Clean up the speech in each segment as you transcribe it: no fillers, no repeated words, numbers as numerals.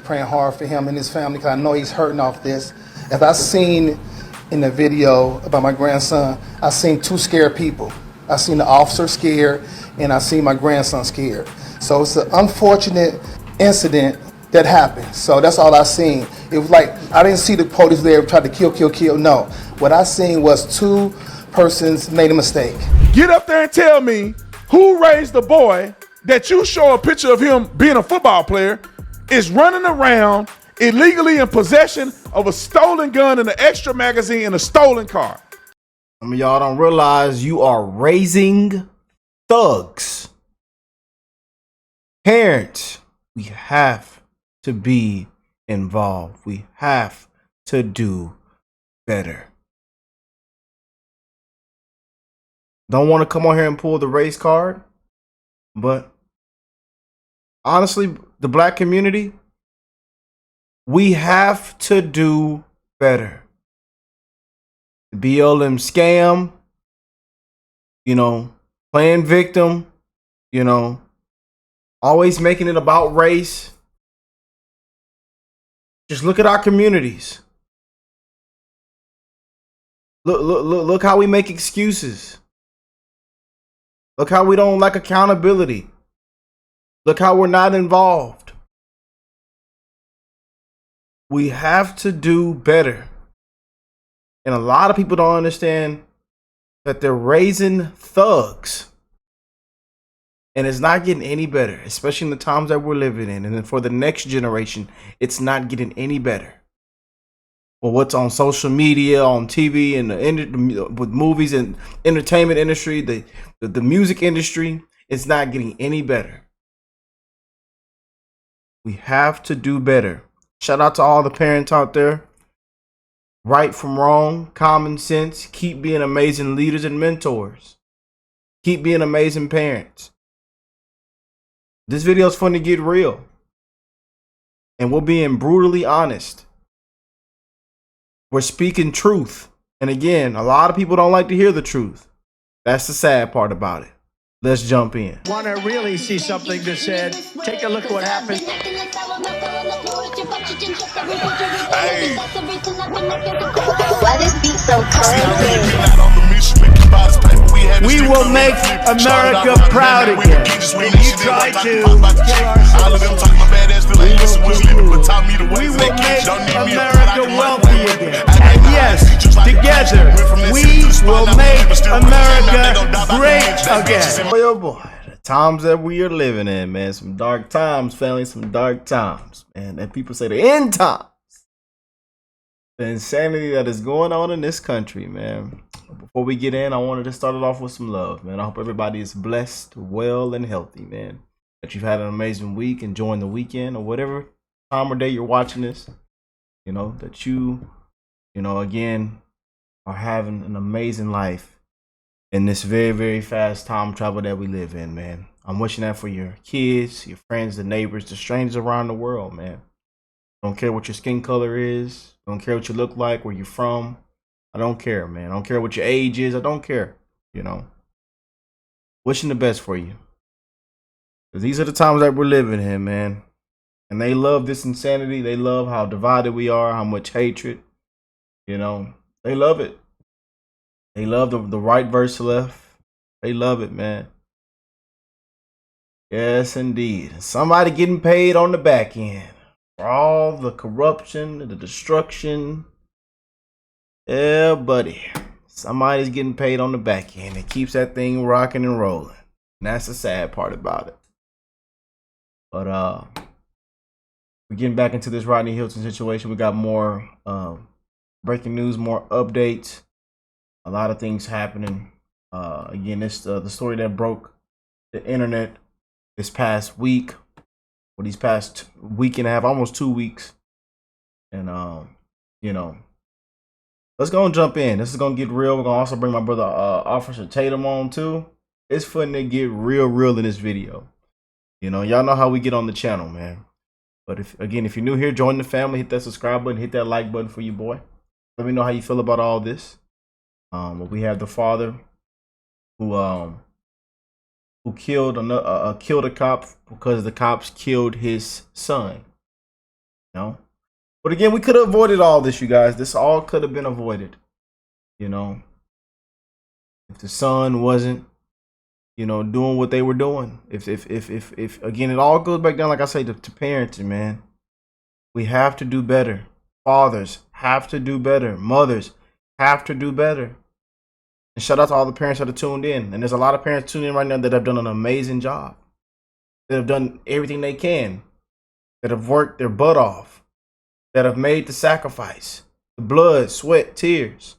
praying hard for him and his family, because I know he's hurting off this. As I seen in the video about my grandson, I seen two scared people. I seen the officer scared, and I seen my grandson scared. So it's an unfortunate incident that happened. So that's all I seen. It was like, I didn't see the police there try to kill. No. What I seen was two persons made a mistake. Get up there and tell me who raised the boy that you show a picture of him being a football player is running around illegally in possession of a stolen gun and an extra magazine in a stolen car. Some of y'all don't realize you are raising thugs. Parents, we have to be involved. We have to do better. Don't want to come on here and pull the race card, but honestly, the black community, we have to do better. The BLM scam, playing victim, always making it about race. Just look at our communities. Look how we make excuses. Look how we don't like accountability. Look how we're not involved. We have to do better. And a lot of people don't understand that they're raising thugs. And it's not getting any better, especially in the times that we're living in. And then for the next generation, it's not getting any better. Well, what's on social media, on TV, and with movies and entertainment industry, the music industry, it's not getting any better. We have to do better. Shout out to all the parents out there. Right from wrong, common sense. Keep being amazing leaders and mentors. Keep being amazing parents. This video is fun to get real. And we're being brutally honest. We're speaking truth. And again, a lot of people don't like to hear the truth. That's the sad part about it. Let's jump in. Want to really see something that said, take a look at what happened. Hey. Why this beat so crazy? We will make America proud again. And you try to we will make America wealthy again. And yes, together, we will make America great again. Oh boy, the times that we are living in, man. Some dark times, family, some dark times, man. And people say the end times. The insanity that is going on in this country, man. Before we get in, I wanted to start it off with some love, man. I hope everybody is blessed, well, and healthy, man. That you've had an amazing week, enjoying the weekend, or whatever time or day you're watching this. That you again, are having an amazing life in this very, very fast time travel that we live in, man. I'm wishing that for your kids, your friends, the neighbors, the strangers around the world, man. Don't care what your skin color is. Don't care what you look like, where you're from. I don't care, man. I don't care what your age is. I don't care, Wishing the best for you. Because these are the times that we're living in, man. And they love this insanity. They love how divided we are, how much hatred. They love it. They love the right versus left. They love it, man. Yes, indeed. Somebody getting paid on the back end for all the corruption, the destruction. Yeah, buddy. Somebody's getting paid on the back end. It keeps that thing rocking and rolling. And that's the sad part about it. But we're getting back into this Rodney Hilton situation. We got more breaking news, more updates. A lot of things happening. Again, this the story that broke the internet this past week, or these past week and a half, almost 2 weeks. And let's go and jump in. This is gonna get real. We're gonna also bring my brother Officer Tatum on too. It's fun to get real in this video. Y'all know how we get on the channel, man. But if you're new here, join the family, hit that subscribe button, hit that like button for your boy. Let me know how you feel about all this. We have the father who killed a cop because the cops killed his son. You know? But again, we could have avoided all this, you guys. This all could have been avoided. You know, if the son wasn't, you know, doing what they were doing. If again, it all goes back down, like I say, to parenting, man. We have to do better. Fathers have to do better. Mothers have to do better. And shout out to all the parents that are tuned in. And there's a lot of parents tuned in right now that have done an amazing job. That have done everything they can. That have worked their butt off. That have made the sacrifice. The blood, sweat, tears.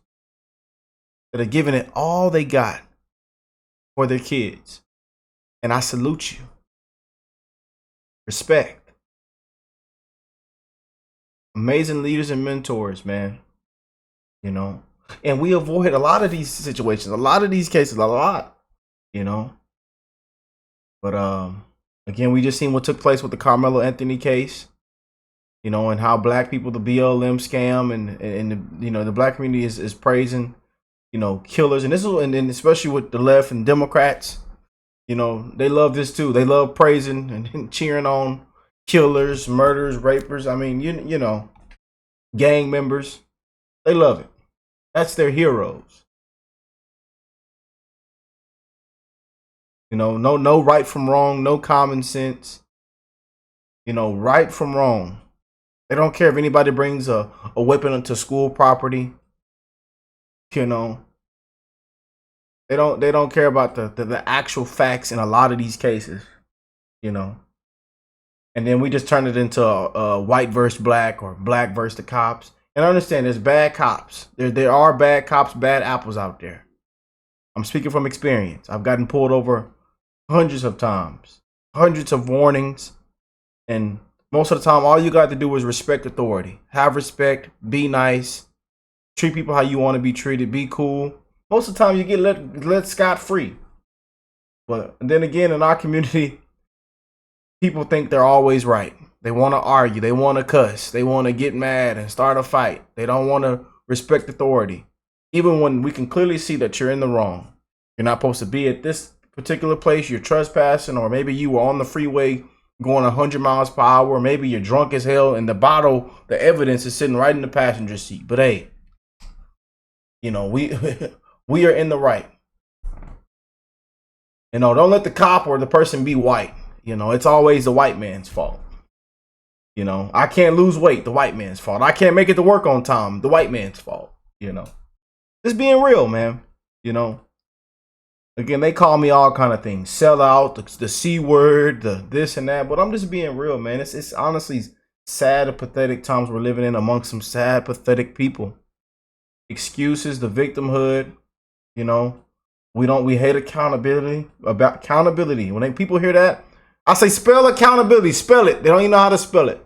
That are giving it all they got for their kids. And I salute you. Respect. Amazing leaders and mentors, man. You know. And we avoid a lot of these situations, a lot of these cases, a lot. You know. But again, we just seen what took place with the Carmelo Anthony case. You know, and how black people, the BLM scam, and you know, the black community is praising, you know, killers. And this is, and especially with the left and Democrats, you know, they love this too. They love praising and cheering on killers, murderers, rapers. I mean, you know, gang members. They love it. That's their heroes. You know, no right from wrong, no common sense. You know, right from wrong. They don't care if anybody brings a weapon into school property. You know, they don't care about the actual facts in a lot of these cases. You know, and then we just turn it into a white versus black or black versus the cops. And I understand there's bad cops. There are bad cops, bad apples out there. I'm speaking from experience. I've gotten pulled over hundreds of times, hundreds of warnings, and most of the time, all you got to do is respect authority. Have respect, be nice, treat people how you want to be treated, be cool. Most of the time, you get let scot-free. But then again, in our community, people think they're always right. They want to argue. They want to cuss. They want to get mad and start a fight. They don't want to respect authority. Even when we can clearly see that you're in the wrong. You're not supposed to be at this particular place. You're trespassing, or maybe you were on the freeway going 100 miles per hour. Maybe you're drunk as hell and the evidence is sitting right in the passenger seat. But hey, you know, we we are in the right. You know, don't let the cop or the person be white. You know, it's always the white man's fault. You know, I can't lose weight, the white man's fault. I can't make it to work on time, the white man's fault. You know, just being real, man. You know, again, they call me all kind of things, sell out, the C word, the this and that, but I'm just being real, man. It's honestly sad and pathetic times we're living in amongst some sad, pathetic people. Excuses, the victimhood, you know, we hate accountability. About accountability. When people hear that, I say spell accountability, spell it. They don't even know how to spell it.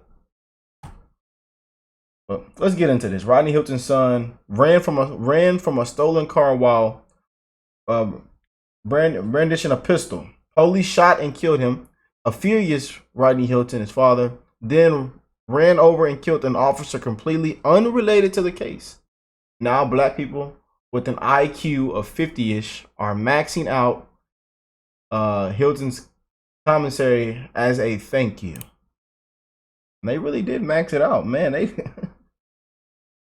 But let's get into this. Rodney Hilton Sr ran from a stolen car while brandishing a pistol. Police shot and killed him. A furious Rodney Hilton, his father, then ran over and killed an officer completely unrelated to the case. Now black people with an IQ of 50-ish are maxing out Hilton's commissary as a thank you. And they really did max it out, man. They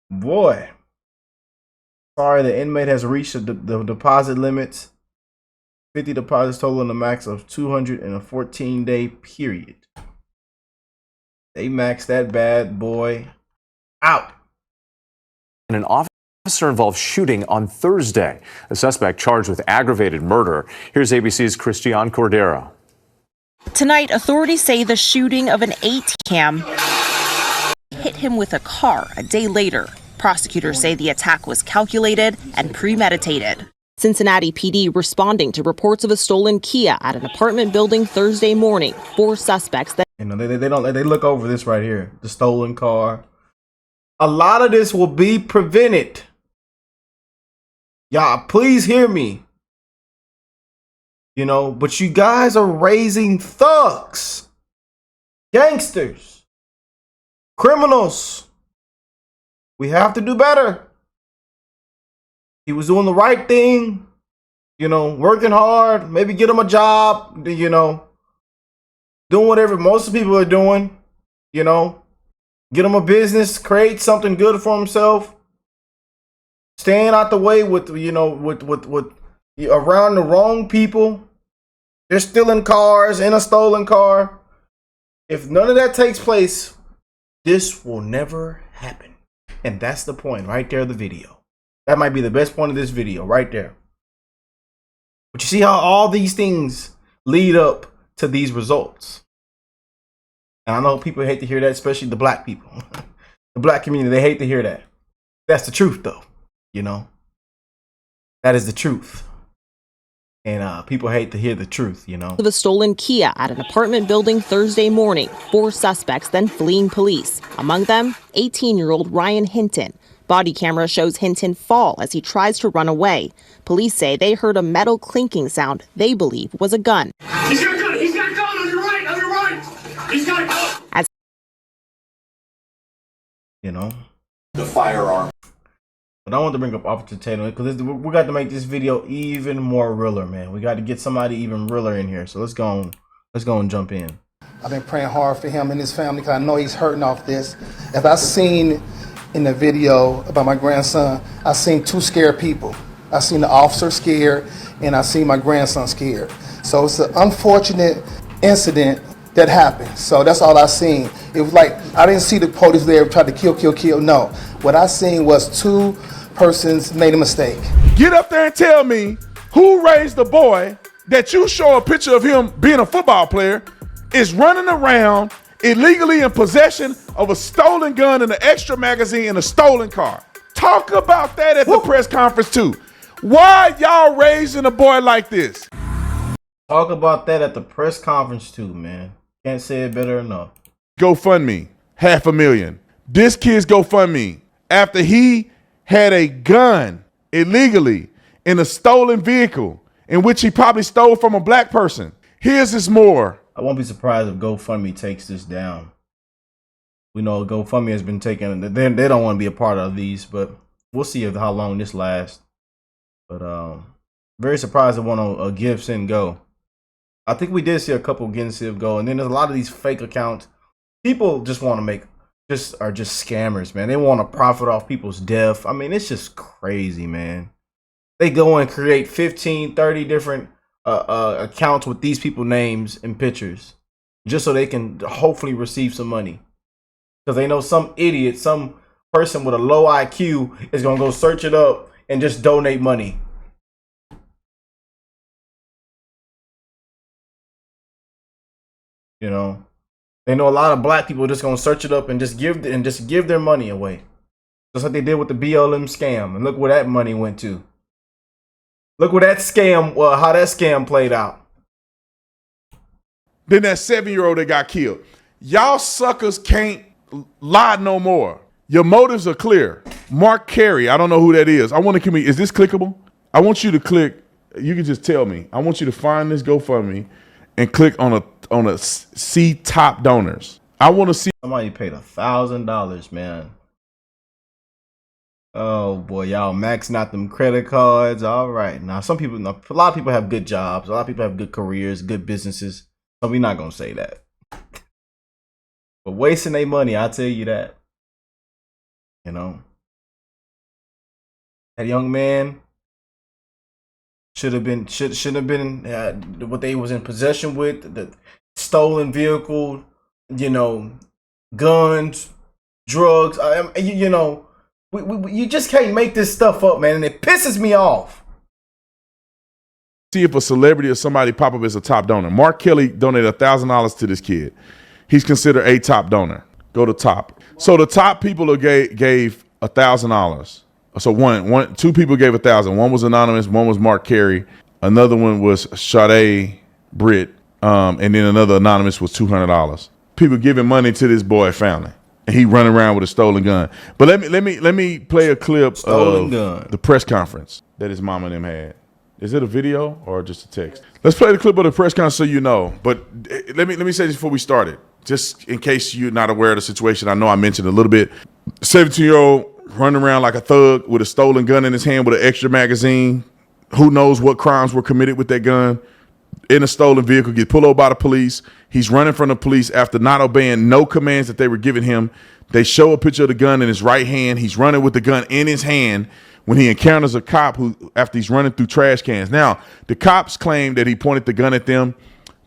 boy. Sorry, the inmate has reached the deposit limits. 50 deposits totaling a max of 214-day period. They maxed that bad boy out. In an officer-involved shooting on Thursday, a suspect charged with aggravated murder. Here's ABC's Christiane Cordero. Tonight, authorities say the shooting of an ATM hit him with a car a day later. Prosecutors say the attack was calculated and premeditated. Cincinnati PD responding to reports of a stolen Kia at an apartment building Thursday morning. 4 suspects that they look over this right here, the stolen car. A lot of this will be prevented. Y'all, please hear me. You know, but you guys are raising thugs, gangsters, criminals. We have to do better. He was doing the right thing, you know, working hard, maybe get him a job, you know, doing whatever most people are doing, you know. get him a business, create something good for himself, staying out the way with around the wrong people. They're stealing cars in a stolen car. If none of that takes place, this will never happen. And that's the point right there of the video. That might be the best point of this video right there. But you see how all these things lead up to these results. And I know people hate to hear that, especially the black people. The black community, they hate to hear that. That's the truth, though. You know, that is the truth. And people hate to hear the truth, you know. Of a stolen Kia at an apartment building Thursday morning. 4 suspects then fleeing police. Among them, 18-year-old Ryan Hinton. Body camera shows Hinton fall as he tries to run away. Police say they heard a metal clinking sound they believe was a gun. He's got a gun! He's got a gun! On your right! He's got a gun! As You know. The firearm. But I want to bring up Officer Tatum because we got to make this video even more realer, man. We got to get somebody even realer in here. So let's go and jump in. I've been praying hard for him and his family because I know he's hurting off this. As I seen in the video about my grandson, I seen 2 scared people. I seen the officer scared and I seen my grandson scared. So it's an unfortunate incident that happened. So that's all I seen. It was like, I didn't see the police there trying to kill. No. What I seen was 2 persons made a mistake. Get up there and tell me who raised the boy that you show a picture of him being a football player is running around illegally in possession of a stolen gun and an extra magazine in a stolen car. Talk about that at the press conference too. Why y'all raising a boy like this? Talk about that at the press conference too, man. Can't say it better enough. GoFundMe, $500,000. This kid's GoFundMe after he had a gun illegally in a stolen vehicle in which he probably stole from a black person. Here's this more. I won't be surprised if GoFundMe takes this down. We know GoFundMe has been taken. They don't want to be a part of these, but we'll see how long this lasts. But very surprised at one on Give, Send, Go. I think we did see a couple Give, Send, Go, and then there's a lot of these fake accounts. People just want to are just scammers, man. They want to profit off people's death. I mean, it's just crazy, man. They go and create 15, 30 different accounts with these people names and pictures just so they can hopefully receive some money. Because they know some idiot, some person with a low IQ is going to go search it up and just donate money. You know, they know a lot of black people are just gonna search it up and just give their money away, just like they did with the BLM scam. And look where that money went to. Look where that scam, how that scam played out. Then that 7-year-old that got killed. Y'all suckers can't lie no more. Your motives are clear. Mark Carey, I don't know who that is. I want to is this clickable? I want you to click. You can just tell me. I want you to find this GoFundMe and click on a see top donors. I want to see somebody paid $1,000, man. Oh boy, y'all maxing out them credit cards. All right, now a lot of people have good jobs. A lot of people have good careers, good businesses. So we're not gonna say that. But wasting their money, I'll tell you that. You know, that young man shouldn't have been what they was in possession with, the stolen vehicle, you know, guns, drugs. You know, you just can't make this stuff up, man, and it pisses me off. See if a celebrity or somebody pop up as a top donor. Mark Kelly donated $1,000 to this kid. He's considered a top donor. Go to top. So the top people who gave $1,000. So 2 people gave $1,000. One was anonymous. One was Mark Carey. Another one was Sade Britt. And then another anonymous was $200. People giving money to this boy family, and he running around with a stolen gun. But let me play a clip of the press conference that his mama and them had. Is it a video or just a text? Let's play the clip of the press conference so you know. But let me say this before we started, just in case you're not aware of the situation. I know I mentioned a little bit. 17-year-old running around like a thug with a stolen gun in his hand with an extra magazine. Who knows what crimes were committed with that gun? In a stolen vehicle, get pulled over by the police. He's running from the police after not obeying no commands that they were giving him They show a picture of the gun in his right hand. He's running with the gun in his hand when he encounters a cop after he's running through trash cans. Now, the cops claim that he pointed the gun at them.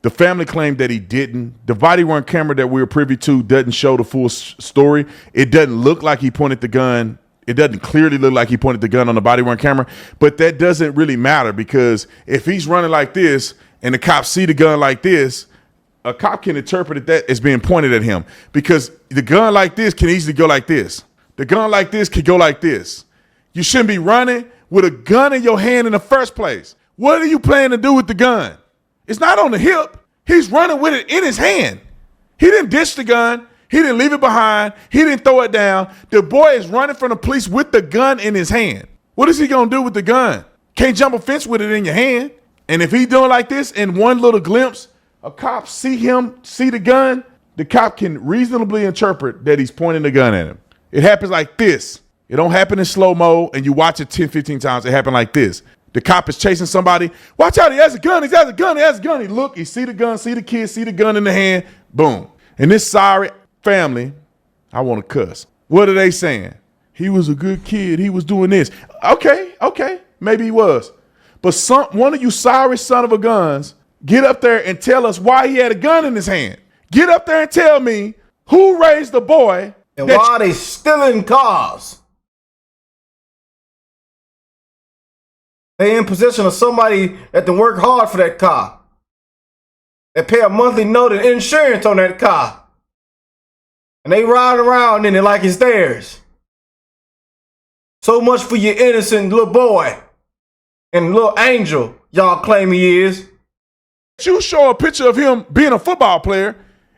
The family claimed that he didn't. The body-worn camera that we were privy to doesn't show the full story. It doesn't look like he pointed the gun. It doesn't clearly look like he pointed the gun on the body-worn camera, but that doesn't really matter because if he's running like this and the cops see the gun like this, a cop can interpret that as being pointed at him because the gun like this can easily go like this. The gun like this can go like this. You shouldn't be running with a gun in your hand in the first place. What are you planning to do with the gun? It's not on the hip. He's running with it in his hand. He didn't ditch the gun. He didn't leave it behind. He didn't throw it down. The boy is running from the police with the gun in his hand. What is he going to do with the gun? Can't jump a fence with it in your hand. And if he's doing like this in one little glimpse, a cop see the gun, the cop can reasonably interpret that he's pointing the gun at him. It happens like this. It don't happen in slow-mo and you watch it 10, 15 times. It happened like this. The cop is chasing somebody. Watch out, he has a gun, he has a gun, he has a gun. He look, he see the gun, see the kid, see the gun in the hand, boom. And this sorry family, I want to cuss. What are they saying? He was a good kid, he was doing this. Okay, maybe he was. But one of you sorry son of a guns, get up there and tell us why he had a gun in his hand. Get up there and tell me who raised the boy. And why are they stealing cars? They in possession of somebody that can work hard for that car. They pay a monthly note and insurance on that car. And they ride around in it like it's theirs. So much for your innocent little boy and little angel y'all claim he is. You show a picture of him being a football player,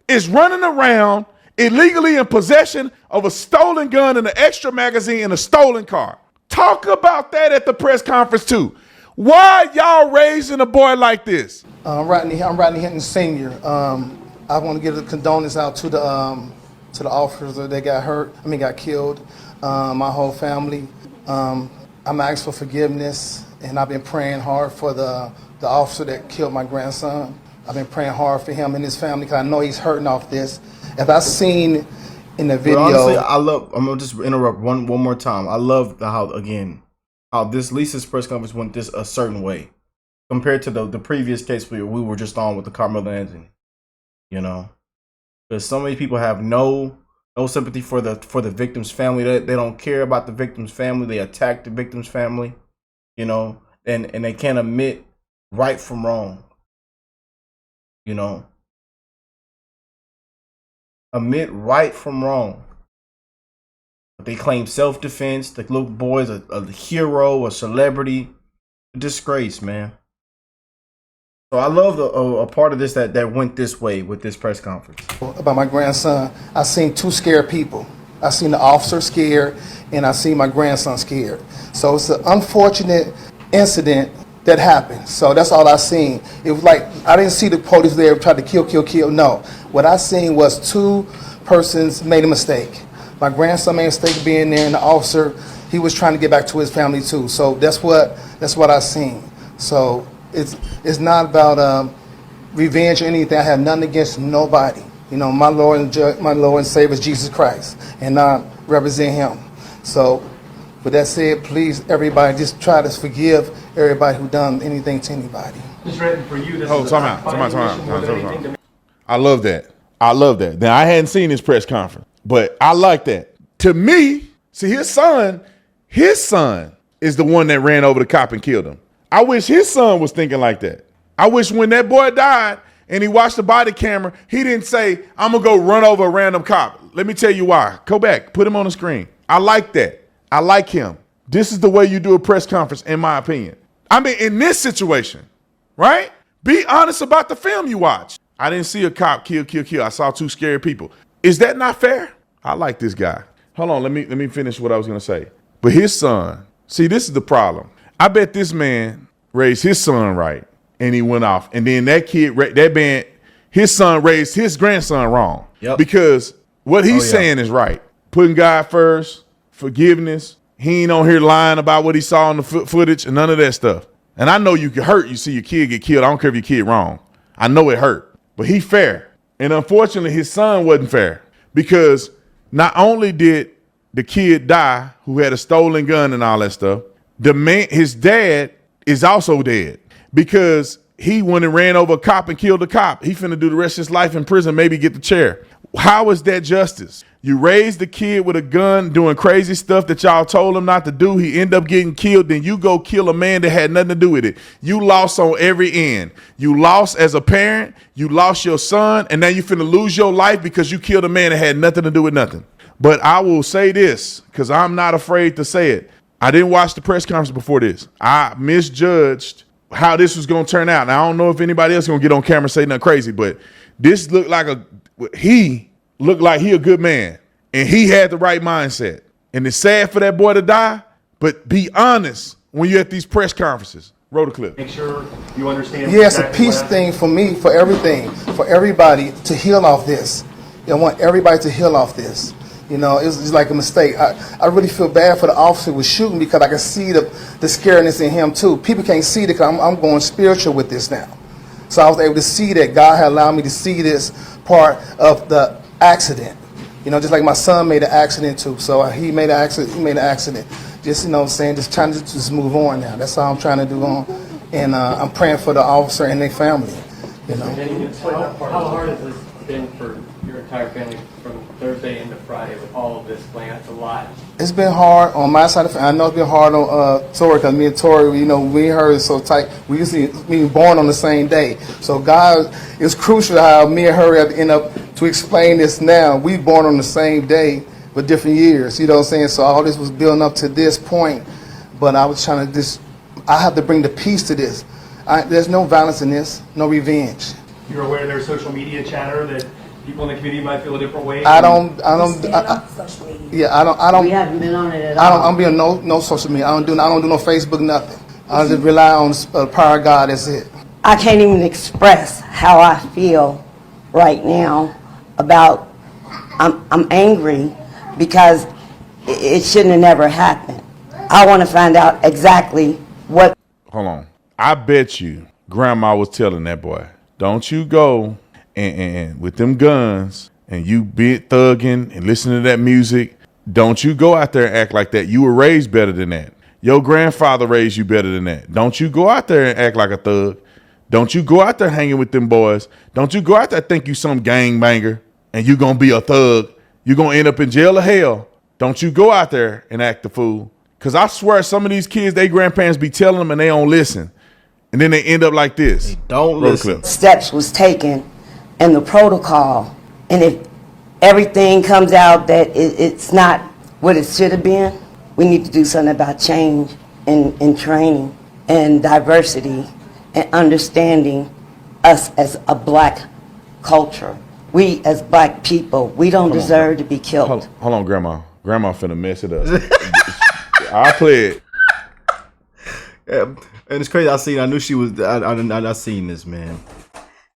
is running around illegally in possession of a stolen gun and an extra magazine in a stolen car. Talk about that at the press conference too. Why y'all raising a boy like this? I'm Rodney Hilton Sr. I want to give a condolence out to the officers that got killed. My whole family. I'm asking for forgiveness, and I've been praying hard for the officer that killed my grandson. I've been praying hard for him and his family because I know he's hurting off this. If I seen in the video, but honestly, I'm gonna just interrupt one more time. I love how this Lisa's press conference went this a certain way compared to the previous case we were just on with the Carmelo Anthony. You know, because so many people have no sympathy for the victim's family. They don't care about the victim's family. They attack the victim's family. You know, and they can't admit right from wrong. You know, admit right from wrong. But they claim self-defense. The little boy's a hero, a celebrity. A disgrace, man. So I love a part of this that went this way with this press conference. About my grandson, I seen two scared people. I seen the officer scared, and I seen my grandson scared. So it's an unfortunate incident that happened. So that's all I seen. It was like, I didn't see the police there try to kill. No. What I seen was two persons made a mistake. My grandson made a mistake being there, and the officer, he was trying to get back to his family too. So that's what I seen. So it's not about revenge or anything. I have nothing against nobody. You know, my Lord and Savior is Jesus Christ, and I represent Him. So, with that said, please, everybody, just try to forgive everybody who done anything to anybody. Just ready for you. Time out. I love that. Now, I hadn't seen this press conference, but I like that. To me, see, his son is the one that ran over the cop and killed him. I wish his son was thinking like that. I wish when that boy died and he watched the body camera, he didn't say, I'm going to go run over a random cop. Let me tell you why. Go back. Put him on the screen. I like that. I like him. This is the way you do a press conference, in my opinion. I mean, in this situation, right? Be honest about the film you watch. I didn't see a cop kill. I saw two scared people. Is that not fair? I like this guy. Hold on. Let me finish what I was going to say. But his son, see, this is the problem. I bet this man raised his son right, and he went off. And then his son raised his grandson wrong. Yep. Because what he's saying is right. Putting God first, forgiveness. He ain't on here lying about what he saw in the footage and none of that stuff. And I know you get hurt. You see your kid get killed. I don't care if your kid wrong. I know it hurt. But he fair. And unfortunately, his son wasn't fair. Because Not only did the kid die who had a stolen gun and all that stuff, his dad is also dead because he went and ran over a cop and killed a cop. He finna do the rest of his life in prison, maybe get the chair. How is that justice? You raised the kid with a gun doing crazy stuff that y'all told him not to do. He ended up getting killed. Then you go kill a man that had nothing to do with it. You lost on every end. You lost as a parent. You lost your son. And now you finna lose your life because you killed a man that had nothing to do with nothing. But I will say this because I'm not afraid to say it. I didn't watch the press conference before this. I misjudged how this was going to turn out. Now, I don't know if anybody else is going to get on camera and say nothing crazy, but this looked like he a good man, and he had the right mindset. And it's sad for that boy to die, but be honest when you're at these press conferences. Roll the clip. Make sure you understand. Yeah, it's a peace thing for me, for everything, for everybody to heal off this. I want everybody to heal off this. You know, it's like a mistake. I really feel bad for the officer who was shooting because I can see the scariness in him too. People can't see it because I'm going spiritual with this now. So I was able to see that God had allowed me to see this part of the accident. You know, just like my son made an accident too. So he made an accident. Just, you know what I'm saying, just trying to just move on now. That's all I'm trying to do on. And I'm praying for the officer and their family. You know. How hard has this been for your entire family from Thursday into Friday with all of this playing? That's a lot. It's been hard on my side of the family. I know it's been hard on Tori because me and Tori, you know, we and her is so tight. We usually being born on the same day. So God, it's crucial how me and her have to end up to explain this now. We born on the same day but different years. You know what I'm saying? So all this was building up to this point. But I was trying to I have to bring the peace to this. There's no violence in this, no revenge. You're aware there's social media chatter that people in the community might feel a different way? We haven't been on it at all. I'm being no social media. I don't do no Facebook, nothing. I just rely on the power of God. That's it. I can't even express how I feel right now about. I'm angry because it shouldn't have never happened. I want to find out exactly what. Hold on. I bet you grandma was telling that boy, don't you go and with them guns and you be thugging and listening to that music, don't you go out there and act like that. You were raised better than that. Your grandfather raised you better than that. Don't you go out there and act like a thug. Don't you go out there hanging with them boys. Don't you go out there think you some gangbanger and you gonna be a thug. You gonna end up in jail or hell. Don't you go out there and act the fool. Cause I swear some of these kids, they grandparents be telling them and they don't listen. And then they end up like this. They don't listen. Steps was taken and the protocol. And if everything comes out that it's not what it should have been, we need to do something about change and training and diversity and understanding us as a black culture. We as black people, we don't deserve to be killed. Hold on, Grandma. Grandma finna mess it up. I play it. Yeah, and it's crazy. I knew she was. I seen this, man.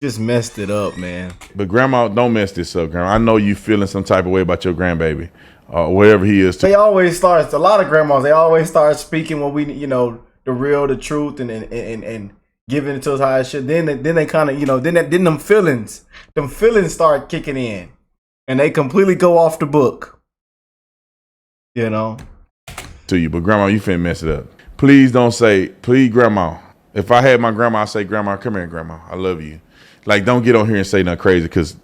Just messed it up, man. But Grandma, don't mess this up, Grandma. I know you feeling some type of way about your grandbaby, wherever he is. They always start. A lot of grandmas. They always start speaking what we, the real, the truth, and giving it to us how it should. Then they kind of, then them feelings start kicking in, and they completely go off the book. To you, but Grandma, you finna mess it up. Please don't say, please, Grandma. If I had my grandma, I'd say, Grandma, come here, Grandma. I love you. Like, don't get on here and say nothing crazy, because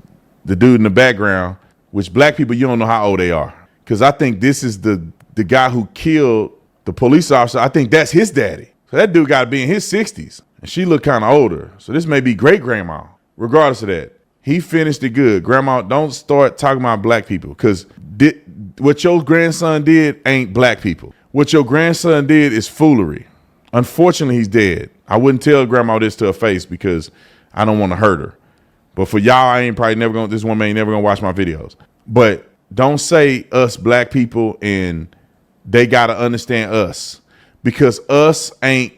the dude in the background, which black people, you don't know how old they are. Because I think this is the guy who killed the police officer. I think that's his daddy. So that dude got to be in his 60s. And she looked kind of older. So this may be great-grandma. Regardless of that, he finished it good. Grandma, don't start talking about black people, because what your grandson did ain't black people. What your grandson did is foolery. Unfortunately, he's dead. I wouldn't tell Grandma this to her face because I don't want to hurt her. But for y'all, this woman ain't never gonna watch my videos. But don't say us black people and they gotta understand us, because us ain't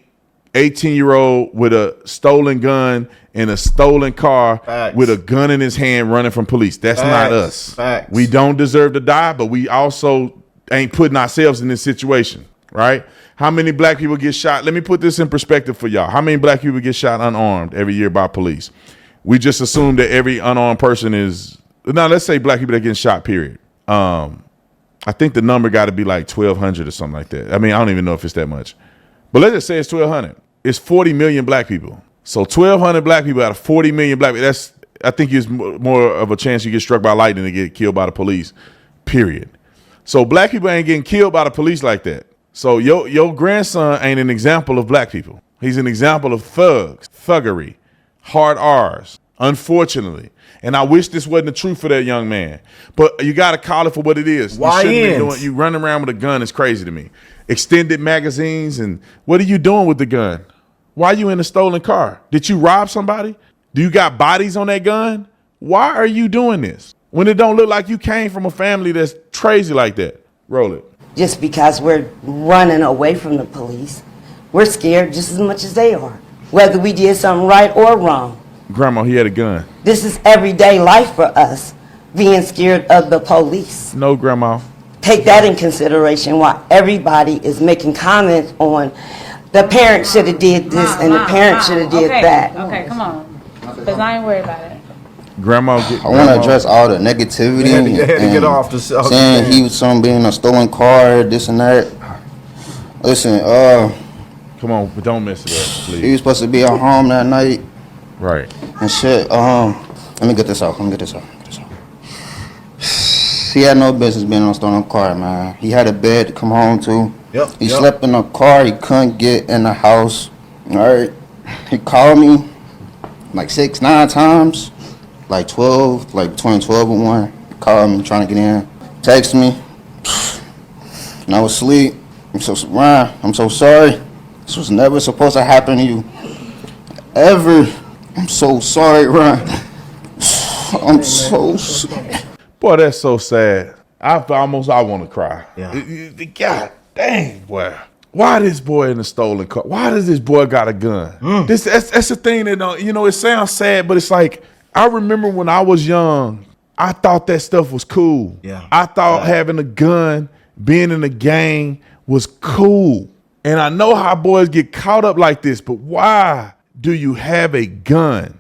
18-year-old with a stolen gun in a stolen car. Facts. With a gun in his hand running from police. That's Facts. not us. Facts. We don't deserve to die, but we also ain't putting ourselves in this situation, right? How many black people get shot? Let me put this in perspective for y'all. How many black people get shot unarmed every year by police? We just assume that every unarmed person is, now let's say black people that get shot, period. I think the number got to be like 1,200 or something like that. I mean, I don't even know if it's that much. But let's just say it's 1,200. It's 40 million black people. So 1,200 black people out of 40 million black people, I think it's more of a chance you get struck by lightning than get killed by the police, period. So black people ain't getting killed by the police like that. So your grandson ain't an example of black people. He's an example of thugs, thuggery, hard R's, unfortunately. And I wish this wasn't the truth for that young man. But you got to call it for what it is. You running around with a gun is crazy to me. Extended magazines, and what are you doing with the gun? Why are you in a stolen car? Did you rob somebody? Do you got bodies on that gun? Why are you doing this when it don't look like you came from a family that's crazy like that? Roll it. Just because we're running away from the police, we're scared just as much as they are, whether we did something right or wrong. Grandma, he had a gun. This is everyday life for us, being scared of the police. No, Grandma. Take that in consideration while everybody is making comments on the parent should have did this and the parent should have did that. Okay, come on. Because I ain't worried about it. Grandma, I want to address all the negativity They had to get off the saying he was being a stolen car, this and that. Listen, come on, but don't mess it up, please. He was supposed to be at home that night. Right. And shit, let me get this out. He had no business being in a stolen car, man. He had a bed to come home to. He slept in a car. He couldn't get in the house. All right. He called me like 6-9 times, like 12, like between 12 and 1. He called me trying to get in. Text me. And I was asleep. Ryan, I'm so sorry. This was never supposed to happen to you. Ever. I'm so sorry, Ryan. I'm so sorry. Boy, that's so sad. I want to cry. Yeah. God dang, boy. Why this boy in a stolen car? Why does this boy got a gun? That's the thing that it sounds sad, but it's like I remember when I was young, I thought that stuff was cool. Yeah. I thought having a gun, being in a gang was cool. And I know how boys get caught up like this, but why do you have a gun?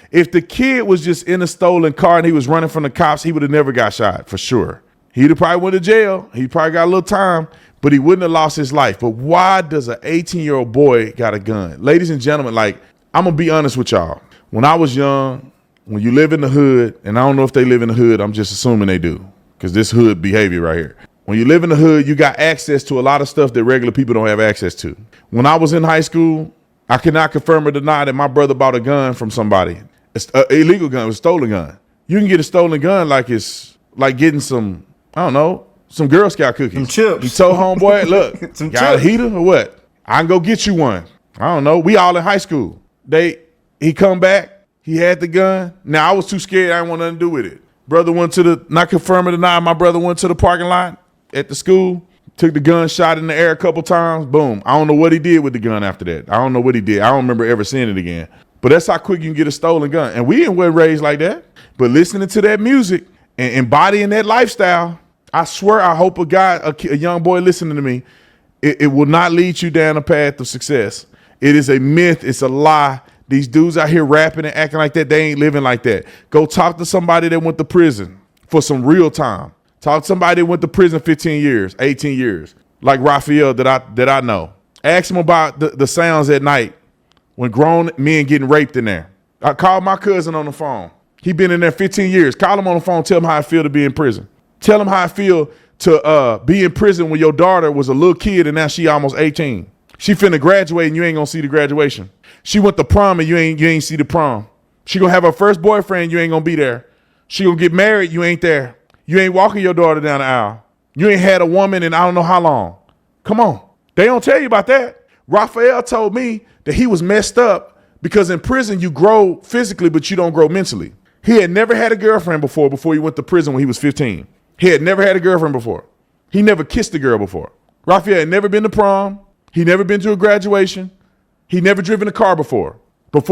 If the kid was just in a stolen car and he was running from the cops, he would have never got shot, for sure. He'd have probably went to jail. He probably got a little time, but he wouldn't have lost his life. But why does an 18-year-old boy got a gun? Ladies and gentlemen, like, I'm going to be honest with y'all. When I was young, when you live in the hood, and I don't know if they live in the hood, I'm just assuming they do, because this hood behavior right here. When you live in the hood, you got access to a lot of stuff that regular people don't have access to. When I was in high school, I cannot confirm or deny that my brother bought a gun from somebody. It's an illegal gun. It was a stolen gun. You can get a stolen gun like it's like getting some, I don't know, some Girl Scout cookies. Some chips. He told homeboy, look, Some got chips. a heater or what? I can go get you one. I don't know. We all in high school. He come back. He had the gun. Now, I was too scared. I didn't want nothing to do with it. Brother went to not confirm or deny, my brother went to the parking lot at the school, took the gun, shot in the air a couple times. Boom. I don't know what he did with the gun after that. I don't know what he did. I don't remember ever seeing it again. But that's how quick you can get a stolen gun. And we weren't raised like that. But listening to that music and embodying that lifestyle, I swear, I hope a young boy listening to me, it will not lead you down a path of success. It is a myth. It's a lie. These dudes out here rapping and acting like that, they ain't living like that. Go talk to somebody that went to prison for some real time. Talk to somebody that went to prison 15 years, 18 years, like Raphael that I know. Ask him about the sounds at night when grown men getting raped in there. I called my cousin on the phone. He been in there 15 years. Call him on the phone, tell him how I feel to be in prison. Tell him how I feel to be in prison when your daughter was a little kid and now she almost 18. She finna graduate and you ain't gonna see the graduation. She went to prom and you ain't see the prom. She gonna have her first boyfriend, you ain't gonna be there. She gonna get married, you ain't there. You ain't walking your daughter down the aisle. You ain't had a woman in I don't know how long. Come on. They don't tell you about that. Raphael told me that he was messed up because in prison you grow physically, but you don't grow mentally. He had never had a girlfriend before he went to prison when he was 15. He had never had a girlfriend before. He never kissed a girl before. Raphael had never been to prom. He never been to a graduation. He never driven a car before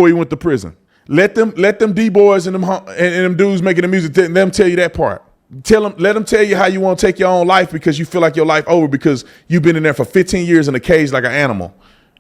he went to prison. Let them D-boys and them dudes making the music, let them tell you that part. Let them tell you how you want to take your own life because you feel like your life over because you've been in there for 15 years in a cage like an animal.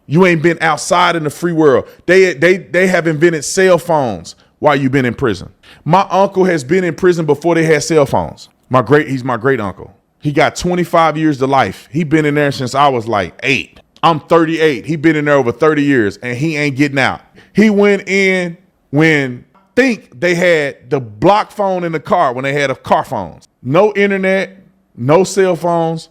You ain't been outside in the free world. They have invented cell phones while you've been in prison. My uncle has been in prison before they had cell phones. He's my great uncle. He got 25 years to life. He been in there since I was like 8. I'm 38. He been in there over 30 years and he ain't getting out. He went in when I think they had the block phone in the car, when they had car phones. No internet, no cell phones,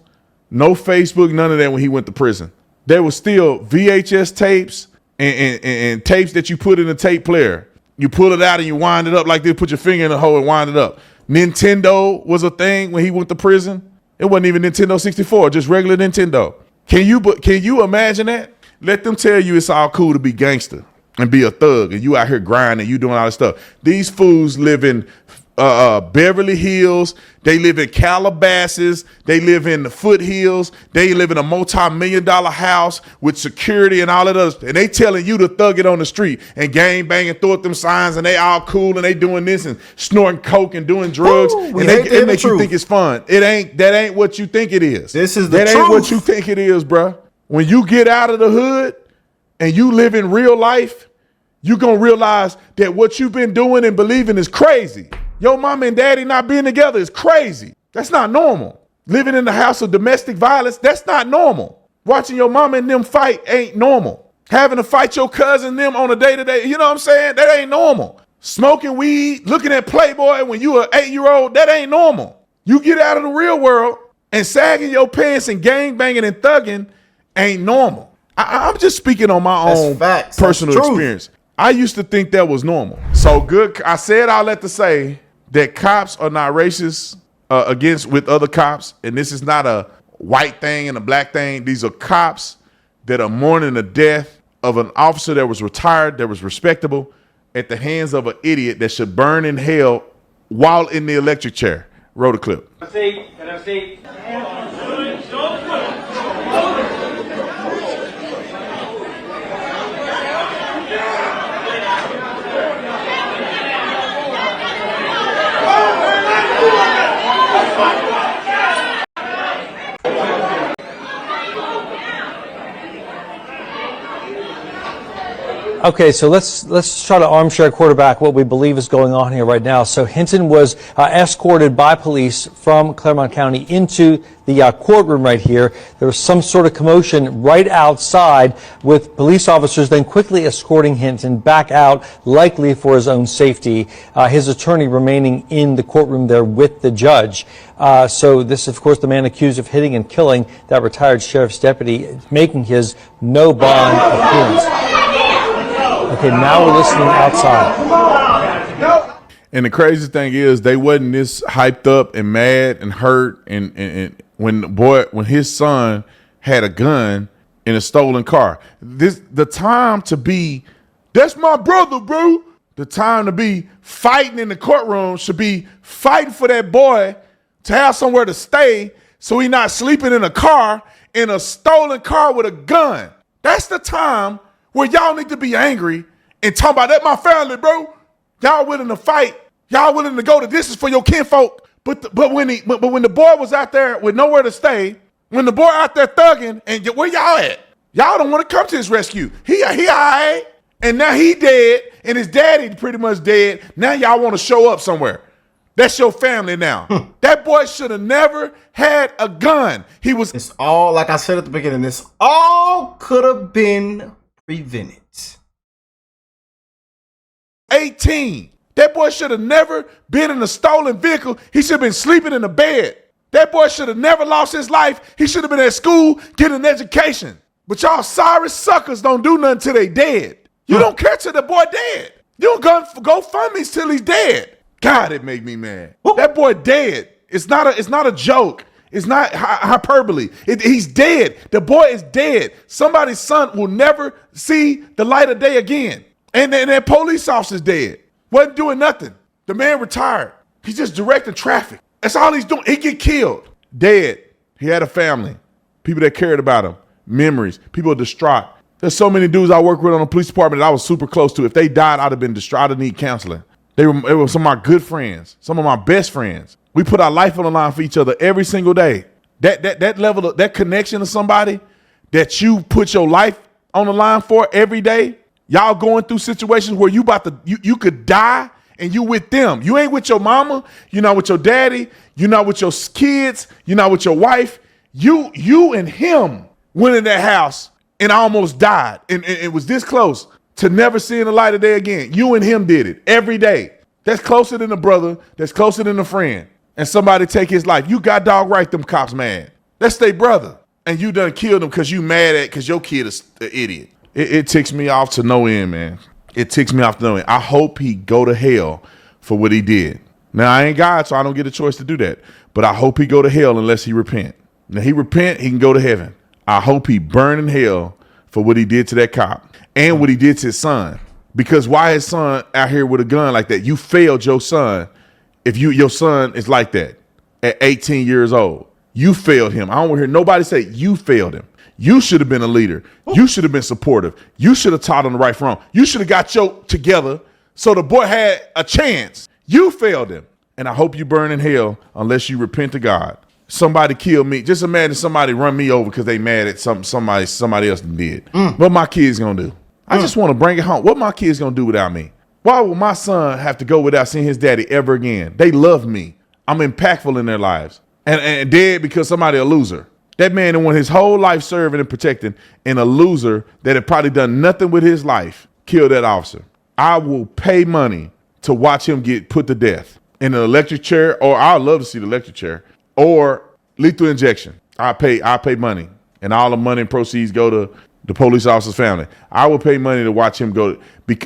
no Facebook, none of that when he went to prison. There was still VHS tapes and tapes that you put in a tape player. You pull it out and you wind it up like this, put your finger in the hole and wind it up. Nintendo was a thing when he went to prison. It wasn't even Nintendo 64, just regular Nintendo. Can you imagine that? Let them tell you it's all cool to be gangster and be a thug and you out here grinding, you doing all this stuff. These fools live in Beverly Hills. They live in Calabasas. They live in the foothills. They live in a multi-million-dollar house with security and all of those. And they telling you to thug it on the street and gang bang and throw up them signs and they all cool and they doing this and snorting coke and doing drugs. Woo, and they make you think it's fun. That ain't what you think it is. This is the truth. That ain't what you think it is, bruh. When you get out of the hood and you live in real life, you gonna realize that what you've been doing and believing is crazy. Your mom and daddy not being together is crazy. That's not normal. Living in the house of domestic violence, that's not normal. Watching your mom and them fight ain't normal. Having to fight your cousin and them on a day-to-day, you know what I'm saying? That ain't normal. Smoking weed, looking at Playboy when you an 8-year-old, that ain't normal. You get out of the real world and sagging your pants and gang banging and thugging ain't normal. I'm just speaking on my own personal experience. I used to think that was normal. So good. I said all that to say that cops are not racist with other cops. And this is not a white thing and a black thing. These are cops that are mourning the death of an officer that was retired, that was respectable, at the hands of an idiot that should burn in hell while in the electric chair. Roll the clip. Okay, so let's try to armchair quarterback what we believe is going on here right now. So Hinton was escorted by police from Claremont County into the courtroom right here. There was some sort of commotion right outside with police officers then quickly escorting Hinton back out, likely for his own safety. His attorney remaining in the courtroom there with the judge. So this, of course, the man accused of hitting and killing that retired sheriff's deputy, making his no bond appearance. Okay, now we're listening outside. And the crazy thing is, they wasn't this hyped up and mad and hurt and when his son had a gun in a stolen car. The time to be, that's my brother, bro. The time to be fighting in the courtroom should be fighting for that boy to have somewhere to stay so he not sleeping in a car, in a stolen car with a gun. That's the time where y'all need to be angry and talk about that my family, bro. Y'all willing to fight. Y'all willing to go the distance for your kinfolk. But when the boy was out there with nowhere to stay, when the boy out there thugging, and where y'all at? Y'all don't want to come to his rescue. He all right. And now he dead, and his daddy pretty much dead. Now y'all want to show up somewhere. That's your family now. That boy should have never had a gun. It's all, like I said at the beginning, this all could have been prevented. 18. That boy should have never been in a stolen vehicle. He should have been sleeping in a bed. That boy should have never lost his life. He should have been at school getting an education. But y'all sorry suckers don't do nothing till they dead. You don't care till the boy dead. You don't go fund me till he's dead. God, it made me mad. That boy dead. It's not a joke. It's not hyperbole. He's dead. The boy is dead. Somebody's son will never see the light of day again. And that police officer's dead. Wasn't doing nothing. The man retired. He's just directing traffic. That's all he's doing. He get killed. Dead. He had a family. People that cared about him. Memories. People distraught. There's so many dudes I work with on the police department that I was super close to. If they died, I'd have been distraught. I'd need counseling. They were some of my good friends. Some of my best friends. We put our life on the line for each other every single day. That level of that connection to somebody that you put your life on the line for every day. Y'all going through situations where you could die and you with them. You ain't with your mama. You're not with your daddy. You're not with your kids. You're not with your wife. You and him went in that house and almost died. And it was this close to never seeing the light of day again. You and him did it every day. That's closer than a brother. That's closer than a friend. And somebody take his life. You got dog right, them cops mad. That's their brother. And you done killed him because you mad at because your kid is an idiot. It ticks me off to no end, man. It ticks me off to no end. I hope he go to hell for what he did. Now, I ain't God, so I don't get a choice to do that. But I hope he go to hell unless he repent. Now, he repent, he can go to heaven. I hope he burn in hell for what he did to that cop and what he did to his son. Because why his son out here with a gun like that? You failed your son if your son is like that at 18 years old. You failed him. I don't want to hear nobody say you failed him. You should have been a leader. You should have been supportive. You should have taught him the right from wrong. You should have got your together so the boy had a chance. You failed him. And I hope you burn in hell unless you repent to God. Somebody killed me. Just imagine somebody run me over because they mad at somebody else did. What my kids gonna do? I just want to bring it home. What my kids gonna do without me? Why will my son have to go without seeing his daddy ever again? They love me. I'm impactful in their lives. And dead because somebody a loser. That man that went his whole life serving and protecting, and a loser that had probably done nothing with his life killed that officer. I will pay money to watch him get put to death in an electric chair, or I'd love to see the electric chair, or lethal injection. I pay money, and all the money and proceeds go to the police officer's family. I will pay money to watch him go.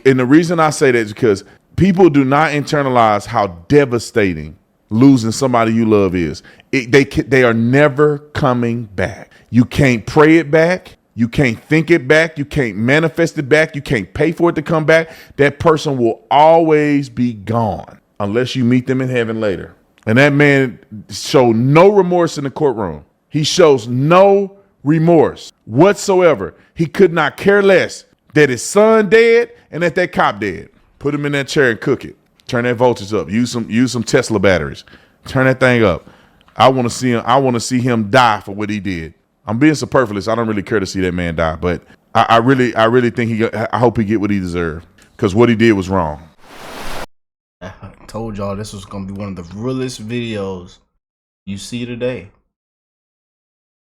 And the reason I say that is because people do not internalize how devastating losing somebody you love is. They are never coming back. You can't pray it back. You can't think it back. You can't manifest it back. You can't pay for it to come back. That person will always be gone unless you meet them in heaven later. And that man showed no remorse in the courtroom. He shows no remorse whatsoever. He could not care less that his son dead and that cop dead. Put him in that chair and cook it. Turn that voltage up. Use some Tesla batteries. Turn that thing up. I want to see him die for what he did. I'm being superfluous. I don't really care to see that man die, but I really think I hope he get what he deserved, because what he did was wrong. I told y'all this was gonna be one of the realest videos you see today.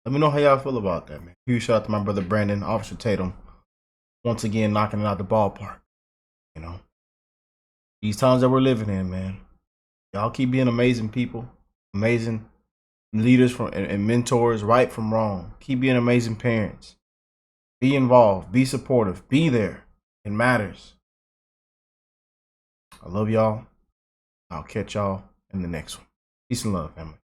Let me know how y'all feel about that, man. Huge shout out to my brother Brandon, Officer Tatum, once again knocking it out the ballpark. You know, these times that we're living in, man. Y'all keep being amazing people, amazing leaders and mentors, right from wrong. Keep being amazing parents. Be involved, be supportive, be there. It matters. I love y'all. I'll catch y'all in the next one. Peace and love, family.